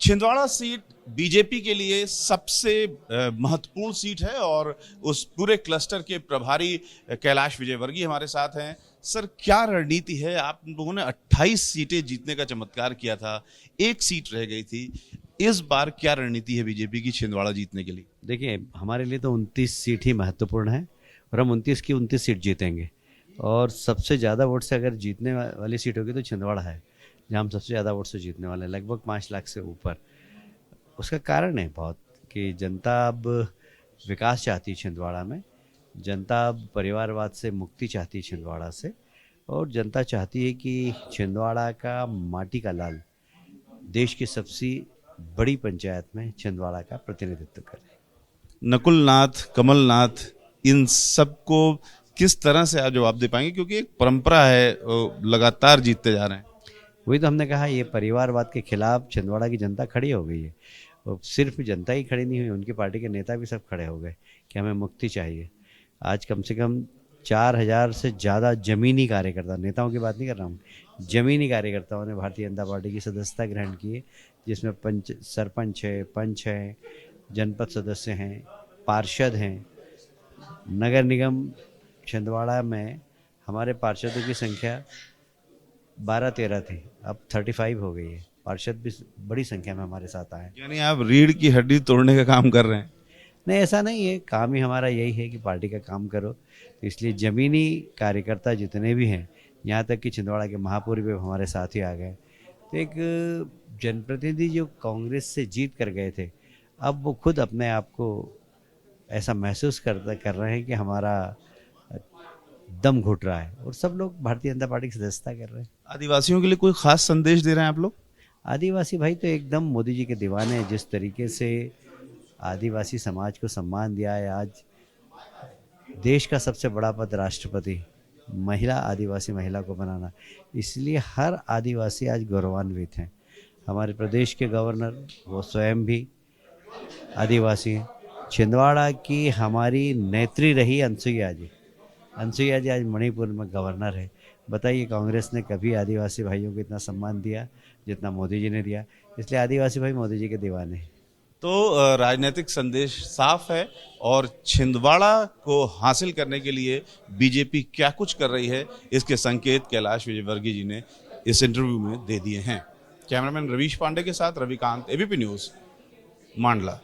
Chhindwara seat BJP के लिए सबसे महत्वपूर्ण सीट है और उस पूरे क्लस्टर के प्रभारी कैलाश विजयवर्गीय हमारे साथ हैं। सर, क्या रणनीति है? आप लोगों ने 28 सीटें जीतने का चमत्कार किया था, एक सीट रह गई थी। इस बार क्या रणनीति है बीजेपी की छिंदवाड़ा जीतने के लिए? देखिए, हमारे लिए तो 29 सीट ही महत्वपूर्ण है और हम 29 की 29 सीट जीतेंगे। और सबसे ज़्यादा वोट से अगर जीतने वाली सीट होगी तो छिंदवाड़ा है, जहाँ हम सबसे ज़्यादा वोट से जीतने वाले हैं, लगभग 5 लाख से ऊपर। उसका कारण है बहुत कि जनता अब विकास चाहती है छिंदवाड़ा में, जनता अब परिवारवाद से मुक्ति चाहती है छिंदवाड़ा से, और जनता चाहती है कि छिंदवाड़ा का माटी का लाल देश की सबसे बड़ी पंचायत में छिंदवाड़ा का प्रतिनिधित्व करे। नकुलनाथ, कमलनाथ, इन सबको किस तरह से आप जवाब दे पाएंगे? क्योंकि एक परंपरा है, लगातार जीतते जा रहे हैं। वही तो हमने कहा, ये परिवारवाद के खिलाफ छिंदवाड़ा की जनता खड़ी हो गई है। और सिर्फ जनता ही खड़ी नहीं हुई, उनकी पार्टी के नेता भी सब खड़े हो गए कि हमें मुक्ति चाहिए। आज कम से कम 4000 से ज़्यादा जमीनी कार्यकर्ता, नेताओं की बात नहीं कर रहा हूँ, जमीनी कार्यकर्ताओं ने भारतीय जनता पार्टी की सदस्यता ग्रहण की है, जिसमें सरपंच है, पंच है, जनपद सदस्य हैं, पार्षद हैं। नगर निगम छिंदवाड़ा में हमारे पार्षदों की संख्या 12-13 थी, अब 35 हो गई है। पार्षद भी बड़ी संख्या में हमारे साथ आए। यानी आप रीढ़ की हड्डी तोड़ने का काम कर रहे हैं? नहीं, ऐसा नहीं है, काम ही हमारा यही है कि पार्टी का काम करो। तो इसलिए ज़मीनी कार्यकर्ता जितने भी हैं, यहाँ तक कि छिंदवाड़ा के महापौर भी हमारे साथ ही आ गए। तो एक जनप्रतिनिधि जो कांग्रेस से जीत कर गए थे, अब वो खुद अपने आप को ऐसा महसूस कर रहे हैं कि हमारा दम घुट रहा है, और सब लोग भारतीय जनता पार्टी की सदस्यता कर रहे हैं। आदिवासियों के लिए कोई खास संदेश दे रहे हैं आप लोग? आदिवासी भाई तो एकदम मोदी जी के दीवाने हैं। जिस तरीके से आदिवासी समाज को सम्मान दिया है, आज देश का सबसे बड़ा पद राष्ट्रपति महिला, आदिवासी महिला को बनाना, इसलिए हर आदिवासी आज गौरवान्वित हैं। हमारे प्रदेश के गवर्नर वो स्वयं भी आदिवासी हैं। छिंदवाड़ा की हमारी नेत्री रही अनसुईया जी आज मणिपुर में गवर्नर है। बताइए, कांग्रेस ने कभी आदिवासी भाइयों को इतना सम्मान दिया जितना मोदी जी ने दिया। इसलिए आदिवासी भाई मोदी जी के दीवाने हैं। तो राजनीतिक संदेश साफ है और छिंदवाड़ा को हासिल करने के लिए बीजेपी क्या कुछ कर रही है, इसके संकेत कैलाश विजयवर्गीय जी ने इस इंटरव्यू में दे दिए हैं। कैमरामैन रवीश पांडे के साथ रविकांत, एबीपी न्यूज़, मांडला।